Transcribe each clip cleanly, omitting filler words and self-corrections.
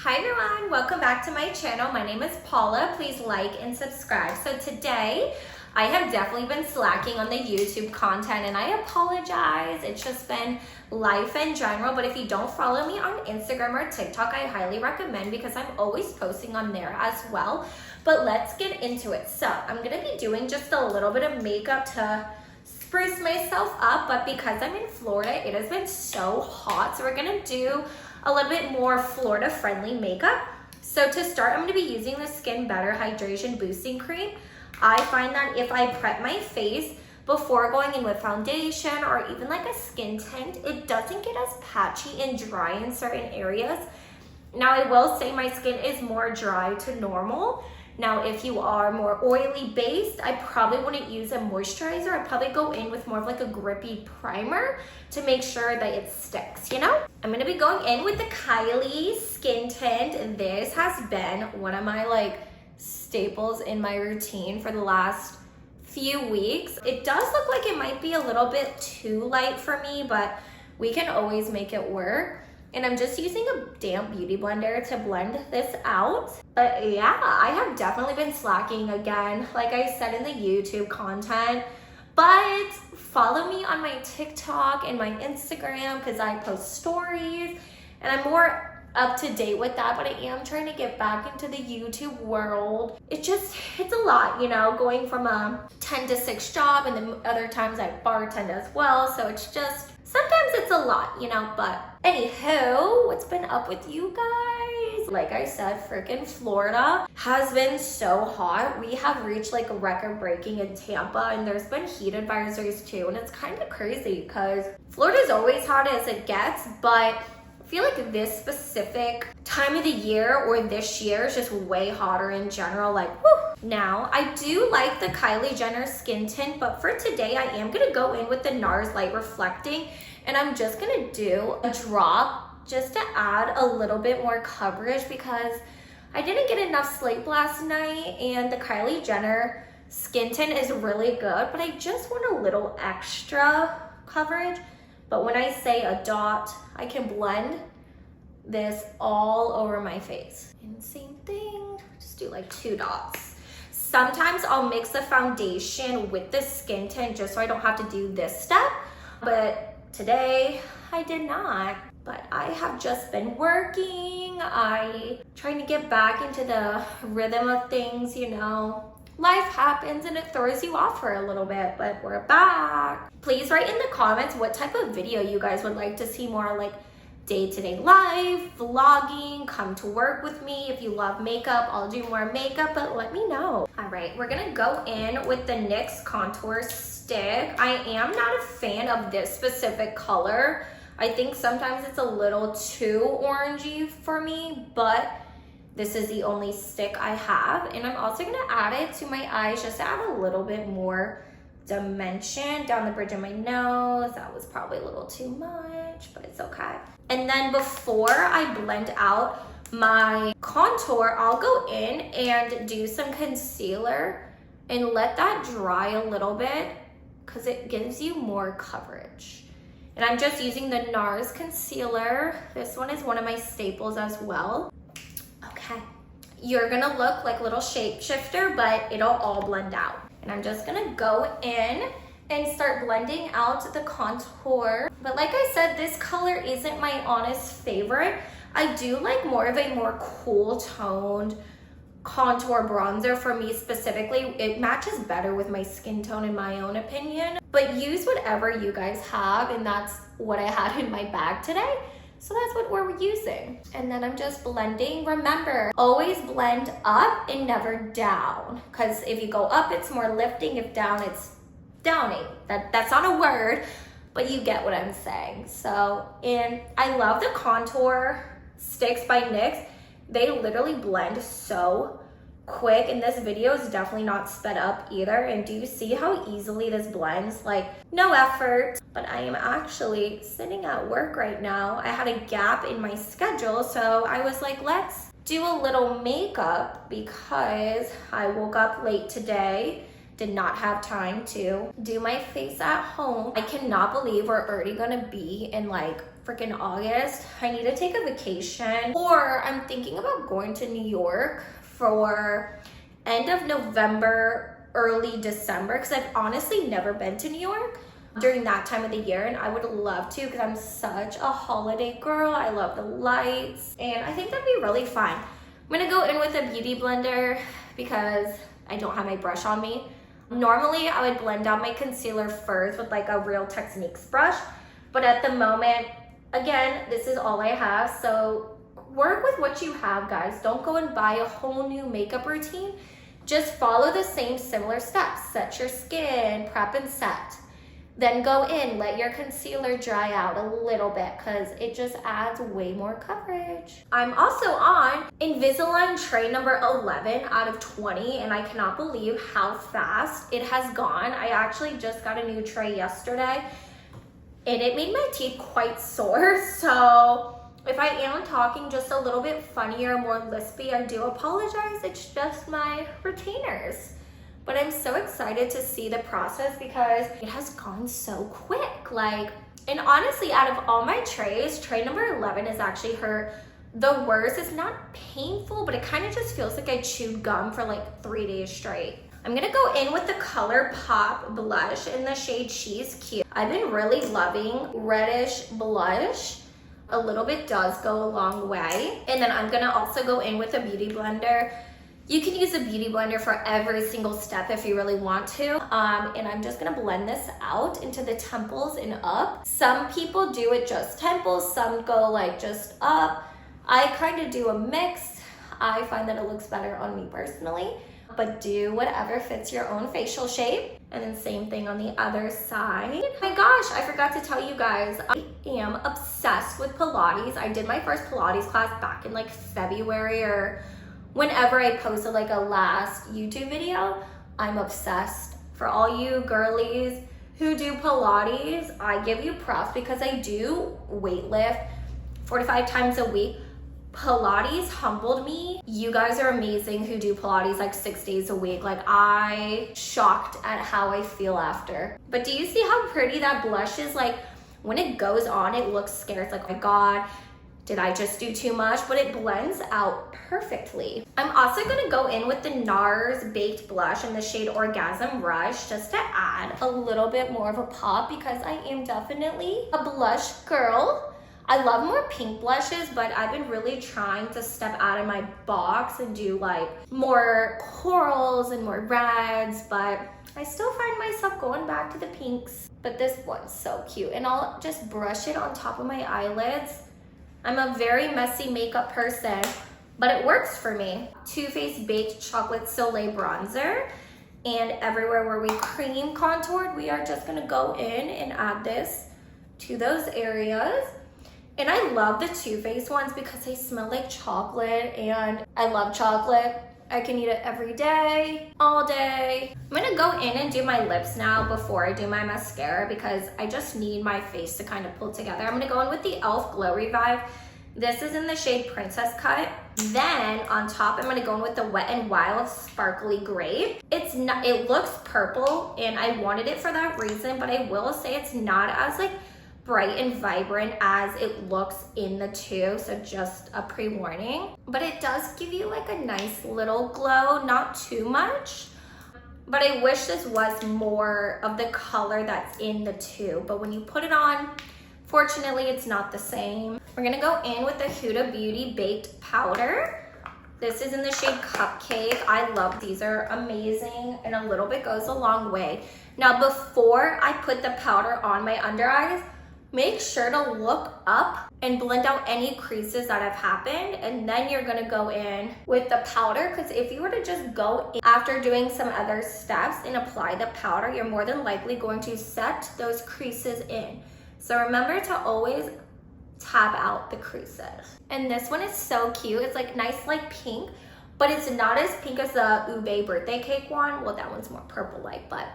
Hi everyone, welcome back to my channel. My name is Paula. Please like and subscribe. So today, I have definitely been slacking on the YouTube content and I apologize. It's just been life in general, but if you don't follow me on Instagram or TikTok, I highly recommend because I'm always posting on there as well. But let's get into it. So I'm gonna be doing just a little bit of makeup to spruce myself up, but because I'm in Florida, it has been so hot. So we're gonna do a little bit more Florida friendly makeup. So to start, I'm gonna be using the Skin Better Hydration Boosting Cream. I find that if I prep my face before going in with foundation or even like a skin tint, it doesn't get as patchy and dry in certain areas. Now I will say my skin is more dry to normal. Now, if you are more oily based, I probably wouldn't use a moisturizer. I'd probably go in with more of like a grippy primer to make sure that it sticks, you know? I'm gonna be going in with the Kylie Skin Tint. And this has been one of my like staples in my routine for the last few weeks. It does look like it might be a little bit too light for me, but we can always make it work. And I'm just using a damp beauty blender to blend this out. But yeah, I have definitely been slacking again, like I said in the YouTube content. But follow me on my TikTok and my Instagram because I post stories and I'm more up to date with that, but I am trying to get back into the YouTube world. It's a lot, you know, going from a 10 to 6 job and then other times I bartend as well. So it's just, sometimes it's a lot, you know, but anywho, what's been up with you guys? Like I said, freaking Florida has been so hot. We have reached like a record breaking in Tampa and there's been heat advisories too. And it's kind of crazy because Florida's always hot as it gets, but I feel like this specific time of the year or this year is just way hotter in general, like whew. Now, I do like the Kylie Jenner Skin Tint, but for today, I am gonna go in with the NARS Light Reflecting, and I'm just gonna do a drop just to add a little bit more coverage because I didn't get enough sleep last night, and the Kylie Jenner Skin Tint is really good, but I just want a little extra coverage. But when I say a dot, I can blend this all over my face. And same thing, just do like 2 dots. Sometimes I'll mix the foundation with the skin tint just so I don't have to do this step. But today I did not. But I have just been working. Trying to get back into the rhythm of things, you know. Life happens and it throws you off for a little bit, but we're back. Please write in the comments what type of video you guys would like to see more, like day-to-day life, vlogging, come to work with me. If you love makeup, I'll do more makeup, but let me know. All right, we're gonna go in with the NYX contour stick. I am not a fan of this specific color. I think sometimes it's a little too orangey for me, but this is the only stick I have. And I'm also gonna add it to my eyes just to add a little bit more dimension down the bridge of my nose. That was probably a little too much, but it's okay. And then before I blend out my contour, I'll go in and do some concealer and let that dry a little bit because it gives you more coverage. And I'm just using the NARS concealer. This one is one of my staples as well. Okay, you're gonna look like a little shapeshifter, but it'll all blend out. And I'm just gonna go in and start blending out the contour. But like I said, this color isn't my honest favorite. I do like more of a more cool toned contour bronzer for me specifically. It matches better with my skin tone in my own opinion. But use whatever you guys have, and that's what I had in my bag today. So that's what we're using. And then I'm just blending. Remember, always blend up and never down. Because if you go up, it's more lifting. If down, it's downing. That's not a word, but you get what I'm saying. So, and I love the contour sticks by NYX. They literally blend so quick, and this video is definitely not sped up either. And do you see how easily this blends? Like, no effort. But I am actually sitting at work right now. I had a gap in my schedule, so I was like, let's do a little makeup because I woke up late today, did not have time to do my face at home. I cannot believe we're already gonna be in like freaking August. I need to take a vacation, or I'm thinking about going to New York for end of November, early December, because I've honestly never been to New York during that time of the year, and I would love to because I'm such a holiday girl. I love the lights, and I think that'd be really fun. I'm gonna go in with a beauty blender because I don't have my brush on me. Normally, I would blend out my concealer first with like a Real Techniques brush, but at the moment, again, this is all I have, so work with what you have, guys. Don't go and buy a whole new makeup routine. Just follow the same similar steps. Set your skin, prep and set. Then go in, let your concealer dry out a little bit because it just adds way more coverage. I'm also on Invisalign tray number 11 out of 20, and I cannot believe how fast it has gone. I actually just got a new tray yesterday, and it made my teeth quite sore. So if I am talking just a little bit funnier, more lispy, I do apologize. It's just my retainers. But I'm so excited to see the process because it has gone so quick. Like, and honestly, out of all my trays, tray number 11 is actually the worst. It's not painful, but it kind of just feels like I chewed gum for like 3 days straight. I'm gonna go in with the ColourPop blush in the shade She's Cute. I've been really loving reddish blush. A little bit does go a long way. And then I'm gonna also go in with a beauty blender. You can use a beauty blender for every single step if you really want to. And I'm just gonna blend this out into the temples and up. Some people do it just temples, some go like just up. I kind of do a mix. I find that it looks better on me personally, but do whatever fits your own facial shape. And then same thing on the other side. Oh my gosh, I forgot to tell you guys, I am obsessed with Pilates. I did my first Pilates class back in like February or whenever I posted like a last YouTube video. I'm obsessed. For all you girlies who do Pilates, I give you props because I do weightlift 45 times a week. Pilates humbled me. You guys are amazing who do Pilates like 6 days a week. Like, I shocked at how I feel after. But do you see how pretty that blush is? Like, when it goes on, it looks scary. It's like, oh my God, did I just do too much? But it blends out perfectly. I'm also gonna go in with the NARS Baked Blush in the shade Orgasm Rush just to add a little bit more of a pop because I am definitely a blush girl. I love more pink blushes, but I've been really trying to step out of my box and do like more corals and more reds, but I still find myself going back to the pinks. But this one's so cute, and I'll just brush it on top of my eyelids. I'm a very messy makeup person, but it works for me. Too Faced Baked Chocolate Soleil Bronzer. And everywhere where we cream contoured, we are just gonna go in and add this to those areas. And I love the Too Faced ones because they smell like chocolate, and I love chocolate. I can eat it every day, all day. I'm gonna go in and do my lips now before I do my mascara because I just need my face to kind of pull together. I'm gonna go in with the e.l.f. Glow Revive. This is in the shade Princess Cut. Then on top, I'm gonna go in with the Wet n Wild Sparkly Grape. It looks purple, and I wanted it for that reason, but I will say it's not as like bright and vibrant as it looks in the tube, so just a pre-warning. But it does give you like a nice little glow, not too much. But I wish this was more of the color that's in the tube. But when you put it on, fortunately, it's not the same. We're gonna go in with the Huda Beauty Baked Powder. This is in the shade Cupcake. I love these, are amazing, and a little bit goes a long way. Now, before I put the powder on my under eyes, make sure to look up and blend out any creases that have happened, and then you're gonna go in with the powder, because if you were to just go in after doing some other steps and apply the powder, you're more than likely going to set those creases in. So remember to always tap out the creases. And this one is so cute. It's like nice like pink, but it's not as pink as the Ube birthday cake one. Well, that one's more purple like, but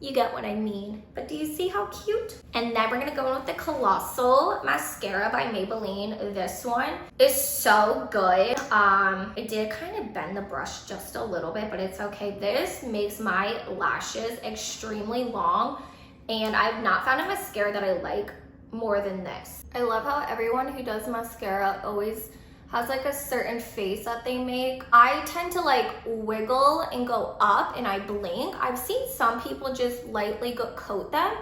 you get what I mean. But do you see how cute? And then we're gonna go in with the Colossal Mascara by Maybelline. This one is so good. I did kind of bend the brush just a little bit, but it's okay. This makes my lashes extremely long, and I've not found a mascara that I like more than this. I love how everyone who does mascara always has like a certain face that they make. I tend to like wiggle and go up and I blink. I've seen some people just lightly coat them.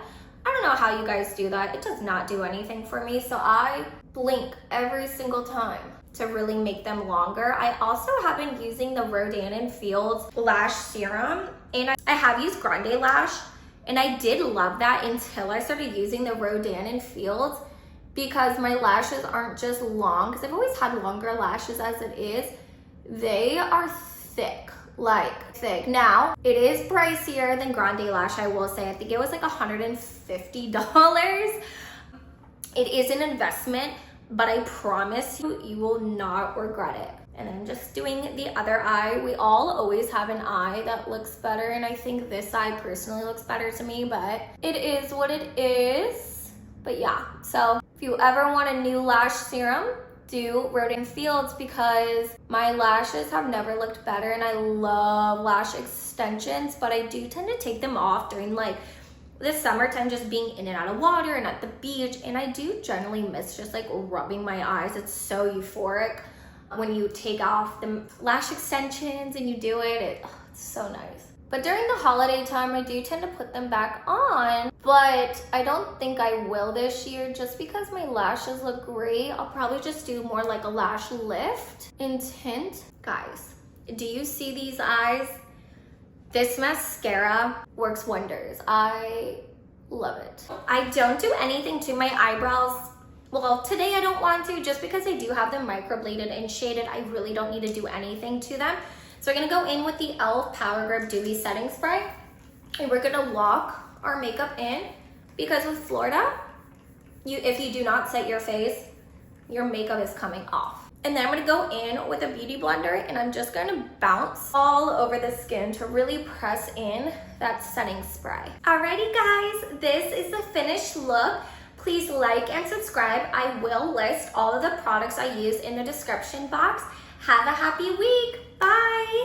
I don't know how you guys do that. It does not do anything for me. So I blink every single time to really make them longer. I also have been using the Rodan & Fields lash serum, and I have used Grande Lash, and I did love that until I started using the Rodan & Fields, because my lashes aren't just long, because I've always had longer lashes as it is. They are thick, like thick. Now, it is pricier than Grande Lash, I will say. I think it was like $150. It is an investment, but I promise you, you will not regret it. And I'm just doing the other eye. We all always have an eye that looks better, and I think this eye personally looks better to me, but it is what it is. But yeah, so if you ever want a new lash serum, do Rodan & Fields, because my lashes have never looked better, and I love lash extensions, but I do tend to take them off during like this summertime, just being in and out of water and at the beach, and I do generally miss just like rubbing my eyes. It's so euphoric when you take off the lash extensions and you do it. It's so nice. But during the holiday time, I do tend to put them back on, but I don't think I will this year just because my lashes look great. I'll probably just do more like a lash lift in Tint. Guys, do you see these eyes? This mascara works wonders. I love it. I don't do anything to my eyebrows. Well, today I don't want to, just because I do have them microbladed and shaded. I really don't need to do anything to them. So we're gonna go in with the e.l.f. Power Grip Dewy Setting Spray, and we're gonna lock our makeup in, because with Florida, if you do not set your face, your makeup is coming off. And then I'm gonna go in with a beauty blender, and I'm just gonna bounce all over the skin to really press in that setting spray. Alrighty guys, this is the finished look. Please like and subscribe. I will list all of the products I use in the description box. Have a happy week. Bye.